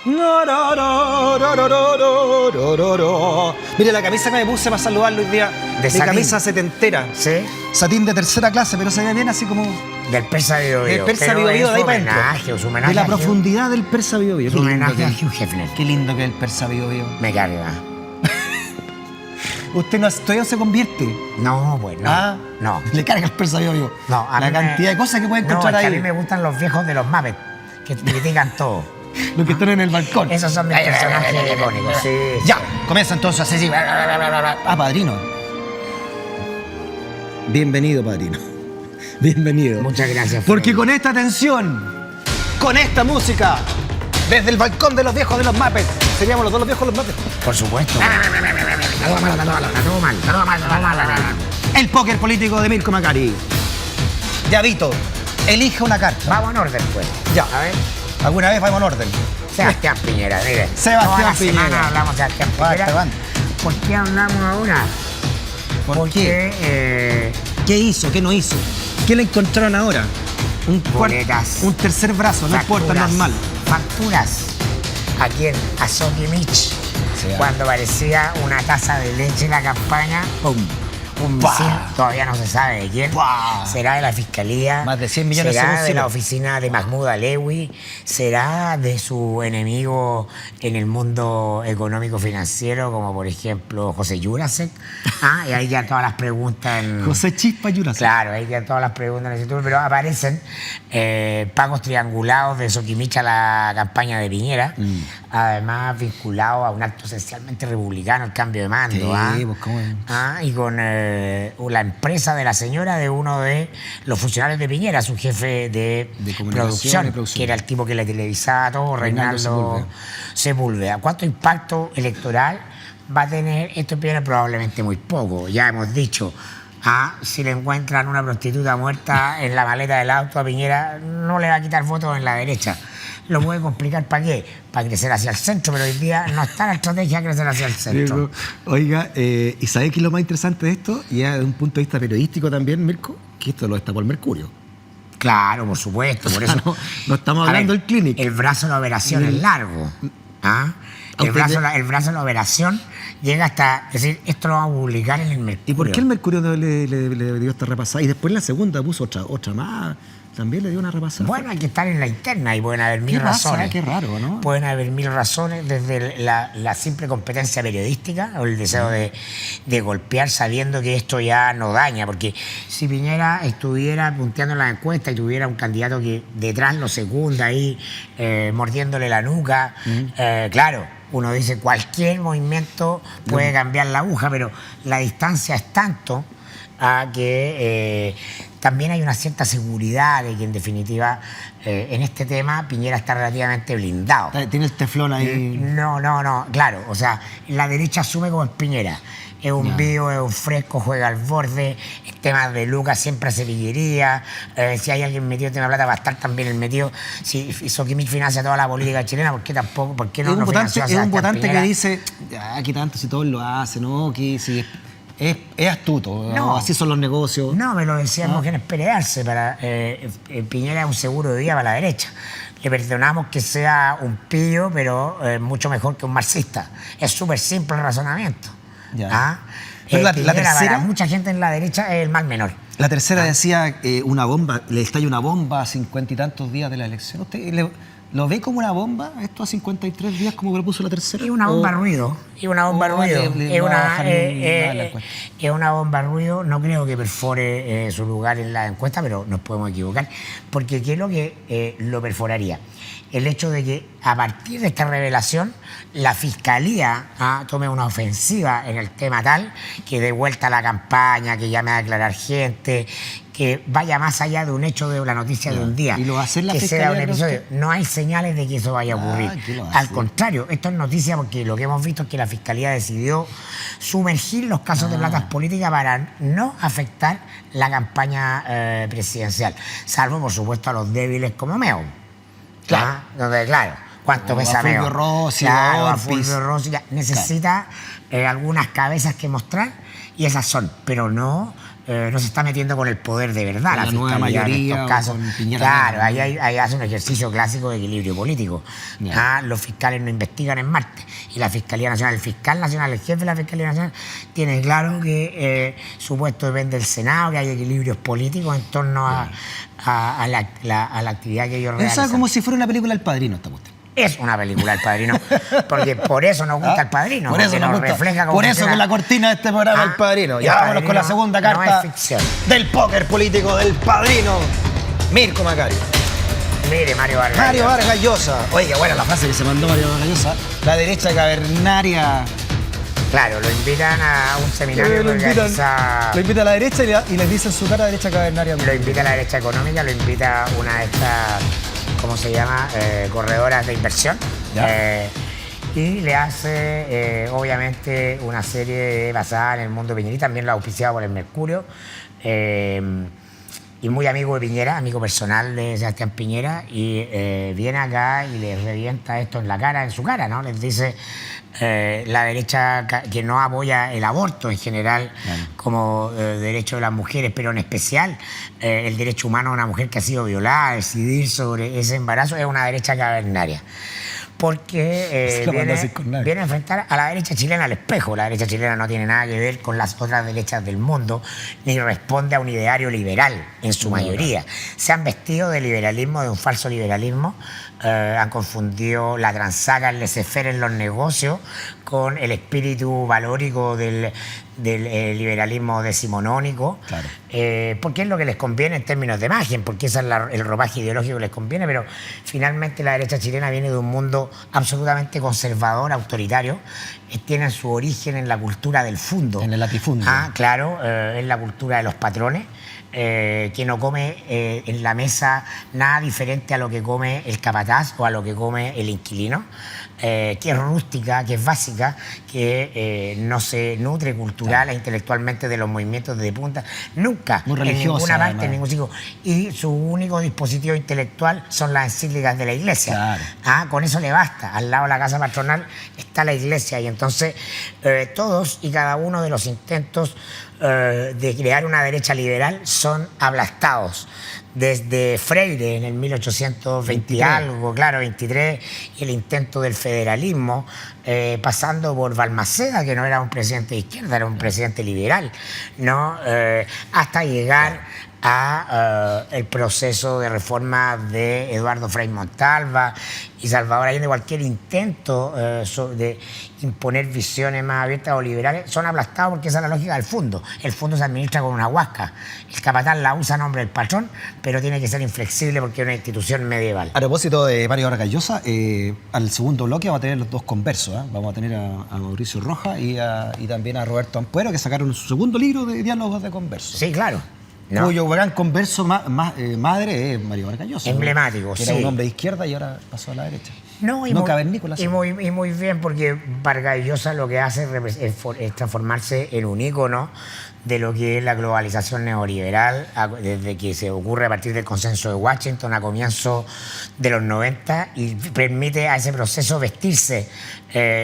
No, no, no, no, no, no, no, no, no. Mire la camisa que me puse para saludarlo hoy día. De satín. Camisa setentera. ¿Sí? Satín de tercera clase, pero se ve bien así como... Del Persa Bio Bio. Del Persa Bio Bio, de ahí para adentro. Homenaje de la a Hugh- profundidad del Persa Bio Bio. Su homenaje a Hugh Hefner. Qué lindo que es el Persa Bio Bio. Me carga. Usted no, todavía no se convierte. No, pues no. Ah, No. Le carga el Persa Bio Bio. No, a la mí cantidad de cosas que puede encontrar no, es que ahí. a mí me gustan los viejos de los Muppets, que critican todo. Los que están en el balcón. Esos son mis personajes icónicos. Sí. Ya, comienza entonces así. Ah, padrino. Bienvenido, padrino. Bienvenido. Muchas gracias. Porque Freddy. con esta tensión, con esta música, desde el balcón de los viejos de los Muppets, seríamos los dos los viejos de los Muppets. Por supuesto. Todo mal. El póker político de Mirko Macari. Llavito, elige una carta. Vamos en orden, pues. Ya. A ver. Alguna vez vamos en orden. Sebastián Piñera, mire. Sebastián Toda la Piñera. semana hablamos de Sebastián Piñera. Aguanta. ¿Por qué hablamos ahora? ¿Por qué? Porque ¿Qué hizo? ¿Qué no hizo? ¿Qué le encontraron ahora? Boletas. Un tercer brazo, no importa, facturas, normal. Facturas. ¿A quién? A Sokimich. Cuando parecía una taza de leche en la campaña, ¡pum! Un ¡Pah! misil, todavía no se sabe de quién. ¡Pah! ¿Será de la Fiscalía? Más de 100 millones ¿Será según de Ciro. la oficina de Mahmoud Alewi? ¿Será de su enemigo en el mundo económico-financiero, como por ejemplo José Jurasek? Y ahí ya todas las preguntas... José Chispa Yurasa. Claro, ahí ya todas las preguntas en ese turno, pero aparecen pagos triangulados de Sokimich a la campaña de Piñera, además vinculados a un acto esencialmente republicano, el cambio de mando. Sí, pues cómo es. Y con la empresa de la señora de uno de los funcionarios de Piñera, su jefe de comunicación y producción, producción. que era el tipo que le televisaba todo, Reinaldo Reinaldo Sepúlveda. ¿Cuánto impacto electoral va a tener esto? Piñera? Probablemente muy poco, ya hemos dicho. Si le encuentran una prostituta muerta en la maleta del auto a Piñera, no le va a quitar votos en la derecha. Lo puede complicar, ¿para qué? Para crecer hacia el centro, pero hoy día no está la estrategia de crecer hacia el centro. Oiga, ¿y sabés qué es lo más interesante de esto? Y ya desde un punto de vista periodístico también, Mirko, que esto lo destapó el Mercurio. Claro, por supuesto, por eso. No estamos hablando del Clinic. El brazo de la operación es largo. El brazo de la operación llega hasta decir, esto lo vamos a publicar en el Mercurio. ¿Y por qué el Mercurio le dio esta repasada? Y después en la segunda puso otra más. También le dio una repasada. Bueno, hay que estar en la interna y pueden haber mil ¿Qué pasa? razones. Qué raro, ¿no? Pueden haber mil razones, desde la simple competencia periodística o el deseo de golpear sabiendo que esto ya no daña. Porque si Piñera estuviera punteando en la encuesta y tuviera un candidato que detrás lo secunda ahí, mordiéndole la nuca, claro, uno dice cualquier movimiento puede cambiar la aguja, pero la distancia es tanto que también hay una cierta seguridad de que en definitiva en este tema Piñera está relativamente blindado. Tiene el teflón ahí. No, claro, o sea, la derecha asume como es Piñera. Es un vivo, es un fresco, juega al borde, el tema de Lucas siempre hace pillería, si hay alguien metido en tema de plata va a estar también el metido. Si Sokimich financia toda la política chilena, ¿por qué tampoco? ¿Por qué no Es un financió a votante, Sebastián que Piñera? dice, aquí tanto si todos lo hacen, ¿no? Que si es astuto, No. así son los negocios. No, me lo decía Hermógenes Pérez Arce, Piñera es un seguro de vida para la derecha. Le perdonamos que sea un pillo, pero mucho mejor que un marxista. Es súper simple el razonamiento. Pero la Piñera, tercera, para mucha gente en la derecha es el mal menor. La tercera decía una bomba, le estalla una bomba a 50 y tantos días de la elección. ¿Usted lo ve como una bomba esto a 53 días como propuso la tercera? Es una bomba ruido. Es una bomba ruido. Es una bomba ruido. No creo que perfore su lugar en la encuesta, pero nos podemos equivocar. Porque ¿qué es lo que lo perforaría? El hecho de que a partir de esta revelación la Fiscalía tome una ofensiva en el tema tal que dé vuelta a la campaña, que llame a declarar gente, que vaya más allá de un hecho de la noticia de un día. ¿Y lo va a hacer la que Fiscalía? sea un episodio. No hay señales de que eso vaya a ocurrir. Al contrario, esto es noticia porque lo que hemos visto es que la Fiscalía decidió sumergir los casos de platas políticas para no afectar la campaña presidencial. Salvo, por supuesto, a los débiles como Meo. Claro. Donde, claro, ¿cuánto pesa Meo? Fulvio Rossi, claro, a Orpiz. Fulvio Rossi. Necesita algunas cabezas que mostrar y esas son, pero no no se está metiendo con el poder de verdad. La nueva fiscalía mayoría, en estos casos. con Piñera. Claro, ahí hace un ejercicio clásico de equilibrio político. Yeah. Los fiscales no investigan en Marte. Y la Fiscalía Nacional, el fiscal nacional, el jefe de la Fiscalía Nacional, tiene claro que su puesto depende del Senado, que hay equilibrios políticos en torno a la actividad que ellos realizan. Eso es como si fuera una película El Padrino, esta cuestión. Es una película El Padrino, porque por eso nos gusta El Padrino. Por eso nos refleja cómo funciona. Que la cortina de este programa El Padrino. Ya vámonos con la segunda carta del póker político del Padrino, Mirko Macari. Mire, Mario Vargas. Mario Vargas Llosa. Oye, qué buena la frase que se mandó Mario Vargas Llosa. La derecha cavernaria. Claro, lo invitan a un seminario que organiza... Lo invita a la derecha y les dice en su cara derecha cavernaria. Lo invita a la derecha económica, lo invita a una de estas, ¿cómo se llama? Corredoras de inversión. Y le hace, obviamente, una serie basada en el mundo piñerista, también lo ha auspiciado por el Mercurio. Y muy amigo de Piñera, amigo personal de Sebastián Piñera, y viene acá y les revienta esto en su cara, ¿no? Les dice la derecha que no apoya el aborto en general como derecho de las mujeres, pero en especial el derecho humano de una mujer que ha sido violada, decidir sobre ese embarazo, es una derecha cavernaria. Porque viene a enfrentar a la derecha chilena al espejo. La derecha chilena no tiene nada que ver con las otras derechas del mundo, ni responde a un ideario liberal en su mayoría. Se han vestido de liberalismo, de un falso liberalismo, han confundido la transaga, el laissez-faire en los negocios con el espíritu valórico del liberalismo decimonónico, claro. Porque es lo que les conviene en términos de imagen, porque ese es el ropaje ideológico que les conviene, pero finalmente la derecha chilena viene de un mundo absolutamente conservador, autoritario, tienen su origen en la cultura del fundo. En el latifundio. Claro, en la cultura de los patrones. Que no come en la mesa nada diferente a lo que come el capataz o a lo que come el inquilino, que es rústica, que es básica, que no se nutre cultural e intelectualmente de los movimientos de punta, nunca, muy religiosa, en ninguna parte, además. En ningún sitio. Y su único dispositivo intelectual son las encíclicas de la iglesia. Claro. Con eso le basta. Al lado de la casa patronal está la iglesia y entonces todos y cada uno de los intentos de crear una derecha liberal son aplastados. Desde Freire en el 1820 y algo, claro, 23, el intento del federalismo, pasando por Balmaceda, que no era un presidente de izquierda, era un presidente liberal, ¿no? Hasta llegar a el proceso de reforma de Eduardo Frei Montalva y Salvador Allende. Cualquier intento de imponer visiones más abiertas o liberales son aplastados porque esa es la lógica del fondo. El fondo se administra con una huasca. El capataz la usa a nombre del patrón, pero tiene que ser inflexible porque es una institución medieval. A propósito de Mario Vargas Llosa, al segundo bloque vamos a tener los dos conversos. Vamos a tener a Mauricio Rojas y también a Roberto Ampuero, que sacaron su segundo libro de diálogos de converso. Sí, claro. ¿No? Cuyo gran converso madre es Mario Vargas Llosa. Emblemático, que sí. Era un hombre de izquierda y ahora pasó a la derecha. No, y muy bien, porque Vargas Llosa lo que hace es transformarse en un ícono de lo que es la globalización neoliberal, desde que se ocurre a partir del consenso de Washington a comienzos de los 90 y permite a ese proceso vestirse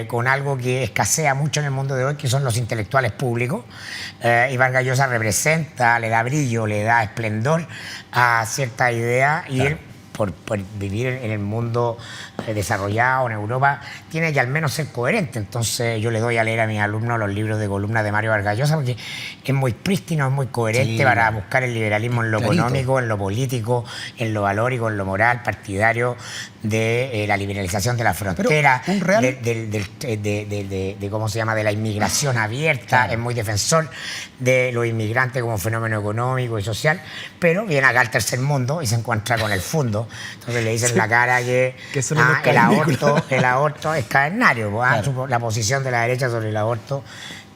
con algo que escasea mucho en el mundo de hoy, que son los intelectuales públicos. Y Vargas Llosa representa, le da brillo, le da esplendor a cierta idea y él, por vivir en el mundo desarrollado en Europa, tiene que al menos ser coherente. Entonces yo le doy a leer a mis alumnos los libros de columnas de Mario Vargas Llosa porque es muy prístino, es muy coherente para buscar el liberalismo en lo económico, en lo político, en lo valórico, en lo moral, partidario de la liberalización de la frontera, de cómo se llama, de la inmigración abierta. Es muy defensor de los inmigrantes como fenómeno económico y social, pero viene acá al tercer mundo y se encuentra con el fondo. Entonces le dicen en la cara que el aborto es cavernario. Claro. La posición de la derecha sobre el aborto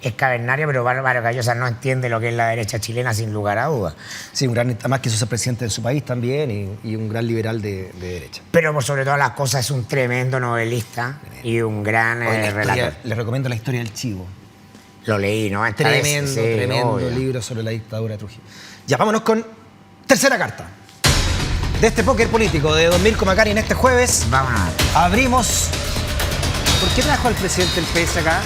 es cavernaria, pero Vargas Llosa no entiende lo que es la derecha chilena sin lugar a dudas. Sí, además quiso ser presidente de su país también y un gran liberal de derecha. Pero por sobre todas las cosas es un tremendo novelista y un gran relator. Les recomiendo La historia del chivo. Lo leí, ¿no? Tremendo libro sobre la dictadura de Trujillo. Ya, vámonos con tercera carta de este póker político de Don Mirko Macari en este jueves. Vámonos. Abrimos ¿Por qué trajo al presidente del PS acá,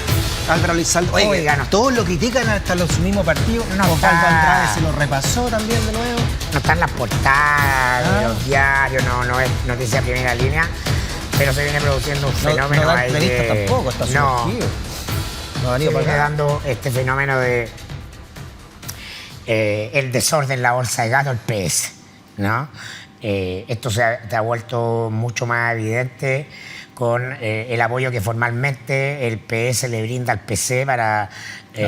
Álvaro Elizalde? Oiga, no. Todos lo critican hasta los mismos partidos. No Osvaldo está. Andrade se lo repasó también de nuevo. No están las portadas de los diarios, no es noticia de primera línea, pero se viene produciendo un fenómeno no da ahí entrevistas de... tampoco, está No, sumergido. No ha se venido para viene acá. dando este fenómeno de el desorden en la bolsa de gato, el PS, ¿no? Esto se ha vuelto mucho más evidente con el apoyo que formalmente el PS le brinda al PC para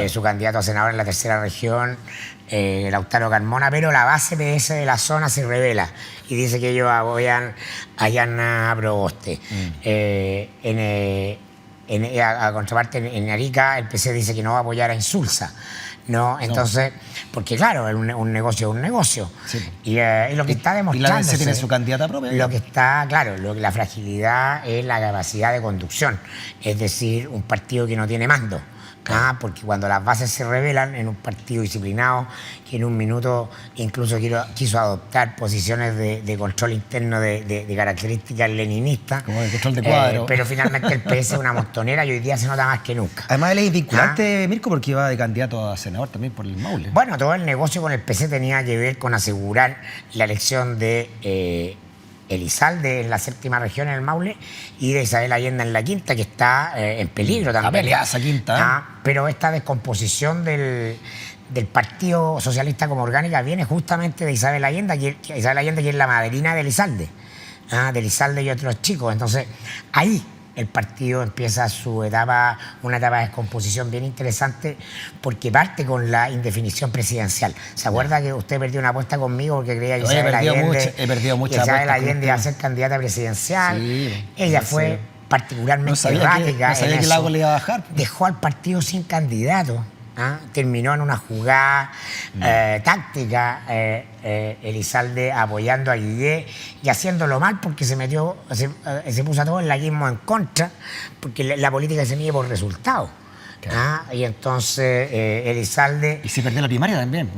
su candidato a senador en la tercera región, Lautaro Carmona, pero la base PS de la zona se revela y dice que ellos apoyan a Yana Proboste. A contraparte, en Arica, el PC dice que no va a apoyar a Insulza. ¿No? Entonces, porque claro, un negocio es un negocio. Sí. Y lo que está Y demostrando. la DC tiene su candidata propia. Lo que está, claro, la fragilidad es la capacidad de conducción. Es decir, un partido que no tiene mando. Porque cuando las bases se revelan en un partido disciplinado que en un minuto incluso quiso adoptar posiciones de control interno de características leninistas. Como de control de cuadro. Pero finalmente el PS es una montonera y hoy día se nota más que nunca. Además, él es vinculante, Mirko, porque iba de candidato a senador también por el Maule. Bueno, todo el negocio con el PC tenía que ver con asegurar la elección de Elizalde en la séptima región en el Maule y de Isabel Allende en la quinta, que está en peligro también. La pelea esa quinta. Pero esta descomposición del Partido Socialista como orgánica viene justamente de Isabel Allende, que es la madrina de Elizalde, de Elizalde y otros chicos. Entonces, ahí el partido empieza una etapa de descomposición bien interesante, porque parte con la indefinición presidencial. ¿Se acuerda que usted perdió una apuesta conmigo porque creía que Isabel Allende iba a ser candidata presidencial? Sí, ella fue particularmente errática. No sabía que el agua le iba a bajar. Dejó al partido sin candidato. Terminó en una jugada táctica, Elizalde apoyando a Guillé y haciéndolo mal porque se puso a todo el laguismo en contra, porque la política se mide por resultados. Y entonces Elizalde... Y se perdió la primaria también,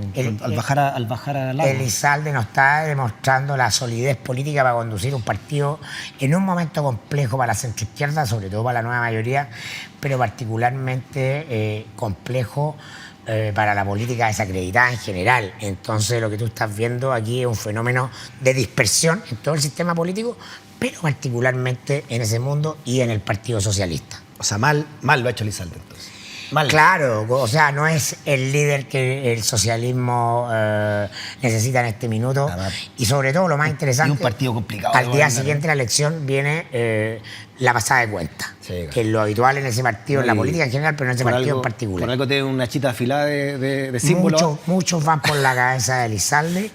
al bajar al agua. Elizalde nos está demostrando la solidez política para conducir un partido en un momento complejo para la centroizquierda, sobre todo para la nueva mayoría, pero particularmente complejo para la política desacreditada en general. Entonces lo que tú estás viendo aquí es un fenómeno de dispersión en todo el sistema político, pero particularmente en ese mundo y en el Partido Socialista. O sea, mal lo ha hecho Elizalde entonces. Mal. Claro, o sea, no es el líder que el socialismo necesita en este minuto. Y sobre todo, lo más interesante, y un partido complicado. Al día siguiente de la elección viene la pasada de cuenta, que es lo habitual en ese partido, en la política en general, pero en ese partido en particular. Por algo tiene una chita afilada de símbolos. Muchos van por la cabeza de Elizalde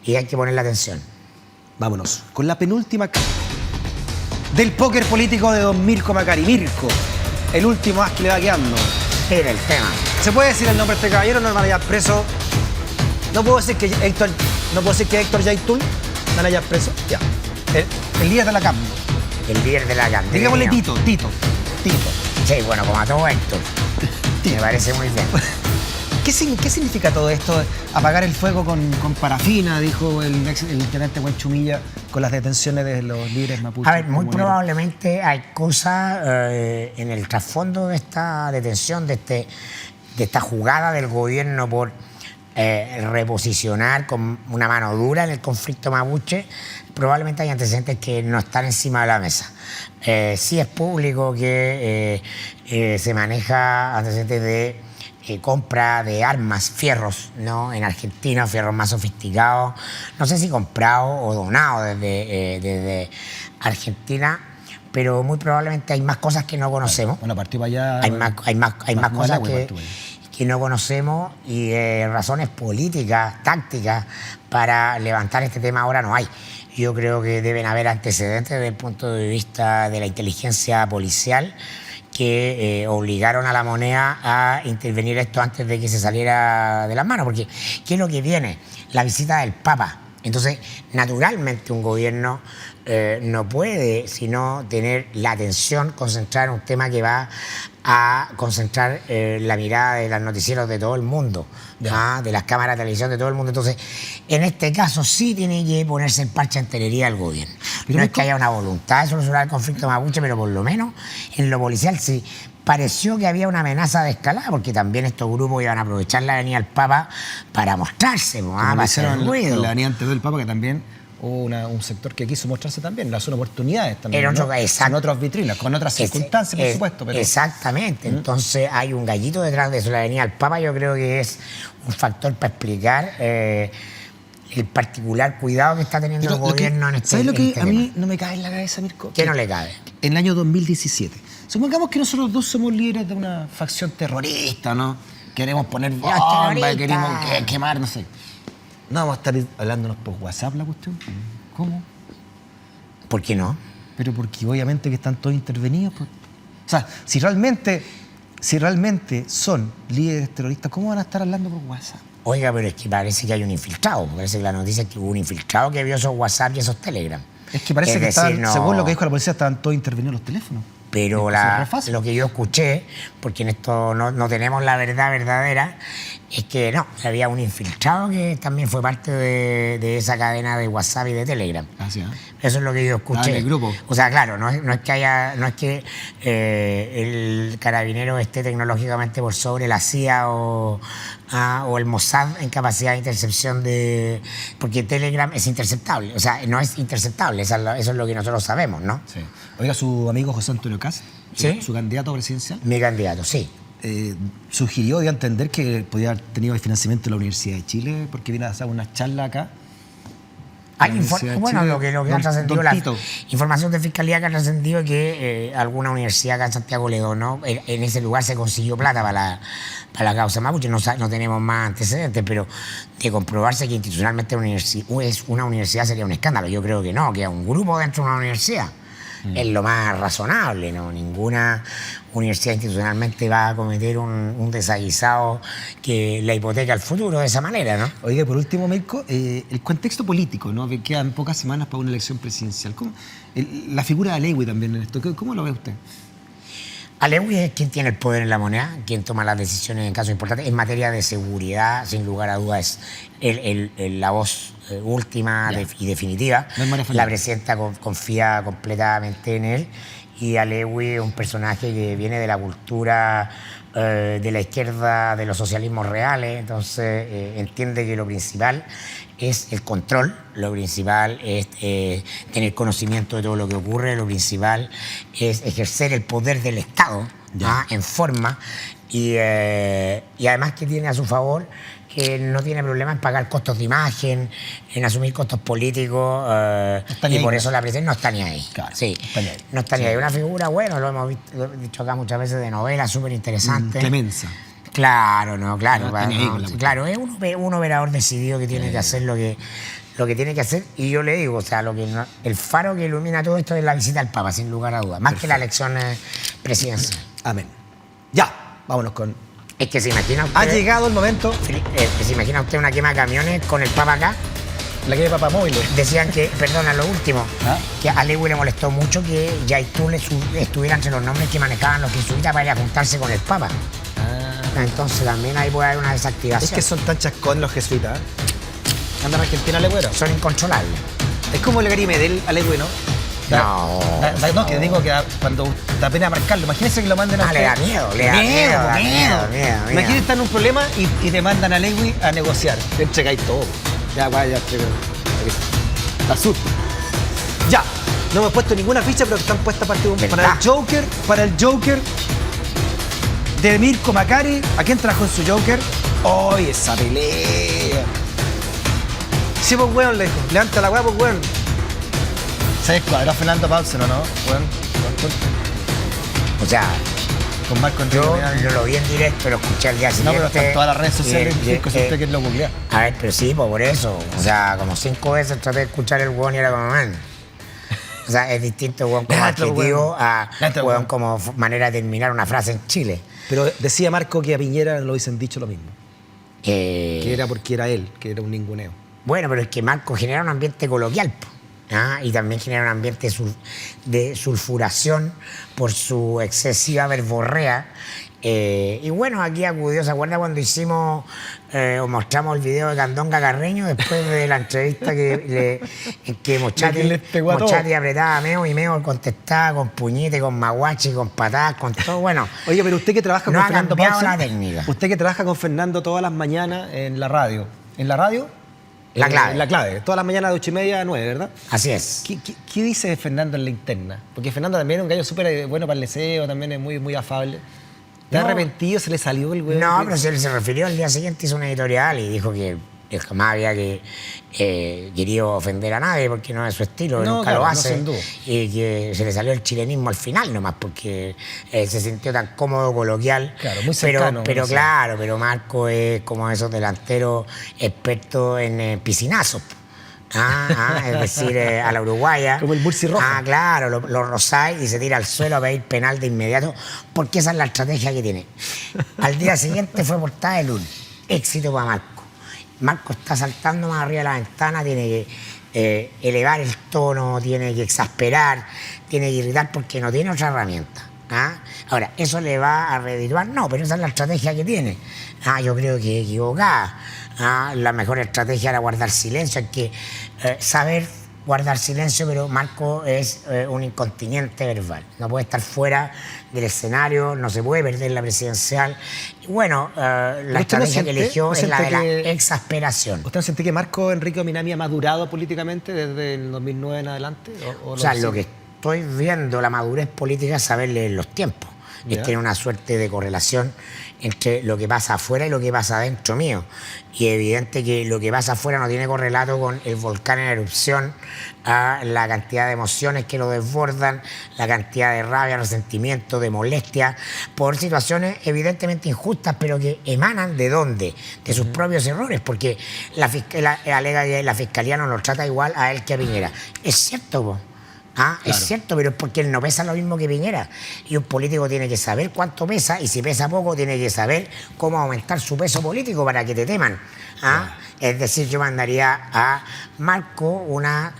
y hay que ponerle atención. Vámonos con la penúltima del póker político de don Mirko Macari. Mirko, el último as que le va quedando. Era el tema. ¿Se puede decir el nombre de este caballero? No lo van a hallar preso. No puedo decir que Héctor Yaitul van a hallar preso. Ya. El líder de la CAM. El líder de la CAM. Digámosle Tito. Sí, bueno, como a todo Héctor. Me parece muy bien. ¿Qué significa todo esto? Apagar el fuego con parafina, dijo el intendente Huenchumilla, con las detenciones de los líderes mapuches. A ver, muy probablemente hay cosas en el trasfondo de esta detención, de esta jugada del gobierno por reposicionar con una mano dura en el conflicto mapuche. Probablemente hay antecedentes que no están encima de la mesa. Sí es público que se maneja antecedentes de compra de armas, fierros, ¿no? En Argentina, fierros más sofisticados, no sé si comprados o donados desde Argentina, pero muy probablemente hay más cosas que no conocemos. Bueno, partió para allá. Hay más cosas que no conocemos y razones políticas, tácticas para levantar este tema ahora no hay. Yo creo que deben haber antecedentes desde el punto de vista de la inteligencia policial que obligaron a la moneda a intervenir esto antes de que se saliera de las manos. Porque, ¿qué es lo que viene? La visita del Papa. Entonces, naturalmente, un gobierno no puede sino tener la atención concentrada en un tema que va a concentrar la mirada de los noticieros de todo el mundo, de las cámaras de televisión de todo el mundo. Entonces, en este caso sí tiene que ponerse en parche enterería al gobierno. No es que haya una voluntad de solucionar el conflicto mapuche, pero por lo menos en lo policial sí pareció que había una amenaza de escalada, porque también estos grupos iban a aprovechar la avenida del Papa para mostrarse, para hacer ruido. La avenida antes del Papa, que también hubo un sector que quiso mostrarse también, las oportunidades también, ¿no? Con otras vitrinas, con otras circunstancias, por supuesto. Pero... Exactamente, entonces hay un gallito detrás de eso. La avenida del Papa yo creo que es un factor para explicar el particular cuidado que está teniendo el gobierno en este tema. ¿Sabes lo que este a mí no me cae en la cabeza, Mirko? ¿Qué no le cabe? En el año 2017, supongamos que nosotros dos somos líderes de una facción terrorista, ¿no? Queremos poner bombas, queremos quemar, no sé. No vamos a estar hablándonos por WhatsApp la cuestión. ¿Cómo? ¿Por qué no? Pero porque obviamente que están todos intervenidos. Pues. O sea, si realmente son líderes terroristas, ¿cómo van a estar hablando por WhatsApp? Oiga, pero es que parece que hay un infiltrado. Parece que la noticia es que hubo un infiltrado que vio esos WhatsApp y esos Telegram. Es que parece que estaban, según lo que dijo la policía, estaban todos intervenidos los teléfonos. Pero lo que yo escuché, porque en esto no tenemos la verdad verdadera, es que no, había un infiltrado que también fue parte de esa cadena de WhatsApp y de Telegram. Así, ¿eh? Eso es lo que yo escuché. En el grupo. O sea, claro, no es que el carabinero esté tecnológicamente por sobre la CIA o el Mossad en capacidad de intercepción de... Porque Telegram es interceptable, o sea, no es interceptable, eso es lo que nosotros sabemos, ¿no? Sí. Oiga, su amigo José Antonio Kast, ¿sí? Su candidato presidencial. Mi candidato, sí. Sugirió, dio a entender que podía haber tenido el financiamiento de la Universidad de Chile porque viene a hacer una charla acá. Bueno, lo que ha trascendido, la información de Fiscalía que ha trascendido es que alguna universidad acá en Santiago le donó, en ese lugar se consiguió plata para la causa mapuche, no tenemos más antecedentes, pero de comprobarse que institucionalmente una universidad sería un escándalo. Yo creo que no, que a un grupo dentro de una universidad. Es lo más razonable, ¿no? Ninguna universidad institucionalmente va a cometer un desaguisado que la hipoteca al futuro de esa manera, ¿no? Oiga, por último, Mirko, el contexto político, ¿no? Quedan pocas semanas para una elección presidencial. La figura de Alewi también en esto, ¿cómo lo ve usted? Alewi es quien tiene el poder en la moneda, quien toma las decisiones en casos importantes. En materia de seguridad, sin lugar a dudas, es la voz última y definitiva. La presidenta confía completamente en él y Alewi es un personaje que viene de la cultura de la izquierda, de los socialismos reales, entonces entiende que lo principal es el control, lo principal es tener conocimiento de todo lo que ocurre, lo principal es ejercer el poder del Estado en forma y además que tiene a su favor que no tiene problema en pagar costos de imagen, en asumir costos políticos y por eso la presidencia no está ni ahí. Claro, sí, no está ni ahí. Una figura, bueno, lo hemos dicho acá muchas veces de novela, súper interesante. Clemenza. Claro, claro, es un operador decidido que tiene que hacer lo que tiene que hacer, y yo le digo, o sea, el faro que ilumina todo esto es la visita al Papa, sin lugar a dudas, más que la elección presidencial. Amén. Ya, vámonos con... Es que se imagina usted... Ha llegado el momento... ¿Se imagina usted una quema de camiones con el Papa acá? La quema de papamóviles. Decían que, perdona, lo último, que a Alewi le molestó mucho que Yaitú estuviera entre los nombres que manejaban los jesuitas para ir a juntarse con el Papa. Entonces también ahí puede haber una desactivación. Es que son tan chascón los jesuitas. Andan a Argentina, Alegüero. Son incontrolables. Es como el Gary Medel, Alegüero. No, que digo que cuando da pena marcarlo, imagínense que lo manden a le da miedo, miedo. Imagínense estar en un problema y te mandan a Alegüe a negociar. Te entregáis todo. Ya, vaya, la asusto. Ya, no hemos puesto ninguna ficha, pero están puestas para el Joker de Mirko Macari. ¿A quién trajo en su Joker? ¡Ay, esa pelea! Sí, pues, weón, le dijo. Levanta la weá, pues, weón. Se descuadró Fernando Paulsen, ¿o no? Weón. O sea, con Marco yo lo vi en directo, lo escuché al día siguiente. No, pero están todas las redes sociales en Mirko, si usted que lo googlea. A ver, pero sí, pues por eso. O sea, como 5 veces traté de escuchar el weón y era como, man. O sea, es distinto weón como adjetivo a weón como manera de terminar una frase en Chile. Pero decía Marco que a Piñera lo hubiesen dicho lo mismo. Que era porque era él, que era un ninguneo. Bueno, pero es que Marco genera un ambiente coloquial. Y también genera un ambiente de sulfuración por su excesiva verborrea. Y bueno, aquí acudió, ¿se acuerda cuando hicimos o mostramos el video de Candonga Carreño después de la entrevista en que Mochati apretaba a Meo y Meo contestaba con puñete, con maguachi, con patadas, con todo? Bueno, oye, pero usted que trabaja no con ha Fernando cambiado Paulsen, la técnica. usted que trabaja con Fernando todas las mañanas en la radio. ¿En la radio? La clave. La clave. Todas las mañanas de 8:30 a 9, ¿verdad? Así es. ¿Qué dice Fernando en la interna? Porque Fernando también es un gallo súper bueno para el deseo, también es muy, muy afable. ¿Está arrepentido? ¿Se le salió el huevo? No, pero se refirió al día siguiente, hizo una editorial y dijo que jamás había querido ofender a nadie porque no es su estilo, No, nunca claro, lo no, hace. sin duda. Y que se le salió el chilenismo al final nomás porque se sintió tan cómodo, coloquial. Claro, muy cercano. Pero claro, pero Marco es como esos delanteros expertos en piscinazos. Es decir, a la uruguaya. Como el Murci Rojo. Claro, lo rozáis y se tira al suelo a pedir penal de inmediato, porque esa es la estrategia que tiene. Al día siguiente fue portada de Lul. Éxito para Marco. Marco está saltando más arriba de la ventana, tiene que elevar el tono, tiene que exasperar, tiene que irritar porque no tiene otra herramienta. Ahora, ¿eso le va a redituar? No, pero esa es la estrategia que tiene. Yo creo que es equivocada. La mejor estrategia era guardar silencio. Hay que saber guardar silencio, pero Marco es un incontinente verbal. No puede estar fuera del escenario, no se puede perder la presidencial. Y bueno, la estrategia que eligió es la de la exasperación. ¿Usted no siente que Marco Enrique Minami ha madurado políticamente desde el 2009 en adelante? O sea, lo que estoy viendo, la madurez política es saber leer los tiempos. Es tener una suerte de correlación entre lo que pasa afuera y lo que pasa adentro mío. Y es evidente que lo que pasa afuera no tiene correlato con el volcán en erupción, la cantidad de emociones que lo desbordan, la cantidad de rabia, resentimiento, de molestia, por situaciones evidentemente injustas, pero que emanan ¿de dónde? De sus propios errores, porque alega que la fiscalía no lo trata igual a él que a Piñera. Es cierto, po. Claro. Es cierto, pero es porque él no pesa lo mismo que Piñera. Y un político tiene que saber cuánto pesa, y si pesa poco, tiene que saber cómo aumentar su peso político para que te teman. Es decir, yo mandaría a Marco unas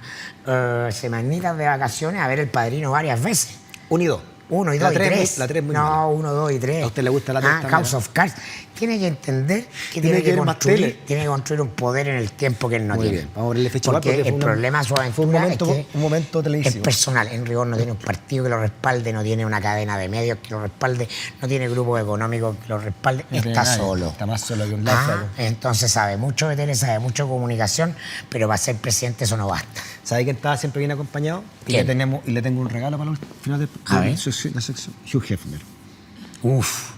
semanitas de vacaciones a ver El Padrino varias veces. 1 y 2. 1 y 2 y 3. La 3 muy No, 1, 2 y 3. ¿A usted le gusta la 3 también? House of Cards. Tiene que entender que tiene que construir un poder en el tiempo que él no muy tiene. Bien. Vamos a ponerle fecha porque el problema de su aventura un momento televisivo. Es personal. En rigor no tiene un partido que lo respalde, no tiene una cadena de medios que lo respalde, no tiene grupos económicos que lo respalde. Está solo. Está más solo que un náufrago. Entonces sabe mucho de tele, sabe mucho de comunicación, pero para ser presidente eso no basta. ¿Sabe quién estaba siempre bien acompañado? Y le tengo un regalo para el final de la sección. Hugh Hefner. Uf,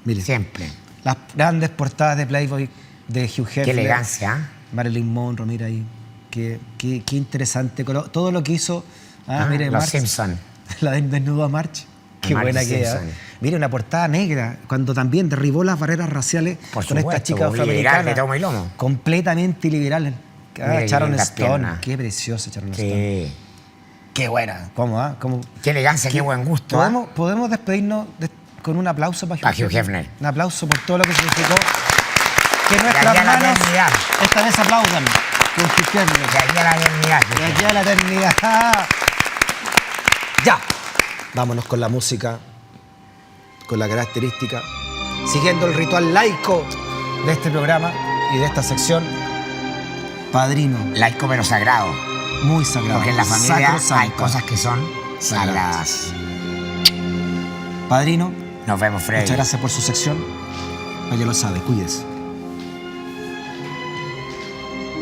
mire. Siempre. Las grandes portadas de Playboy de Hugh Hefner. Qué elegancia. Marilyn Monroe, mira ahí. Qué interesante. Todo lo que hizo. Mire, Los Simpsons. La del desnudo a March. Qué buena que es. Mire, una portada negra, cuando también derribó las barreras raciales con esta chica afroamericana. De tomo y lomo. Completamente liberal. Sharon Stone. Piernas. Qué preciosa Sharon Stone. Qué buena. ¿Cómo? Qué elegancia, qué buen gusto. ¿Podemos despedirnos con un aplauso para Hugh Hefner? Un aplauso por todo lo que significó. Que nuestras manos esta vez aplaudan con Hugh Hefner. De aquí a la eternidad. De aquí a la eternidad. Ya. Vámonos con la música, con la característica, siguiendo el ritual laico de este programa y de esta sección. Padrino. Laico pero sagrado. Muy sagrado. Porque en la familia hay cosas que son sagradas. Padrino. Nos vemos, Freddy. Muchas gracias por su sección. Ya lo sabe, cuídese.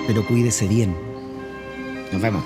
Pero cuídese bien. Nos vemos.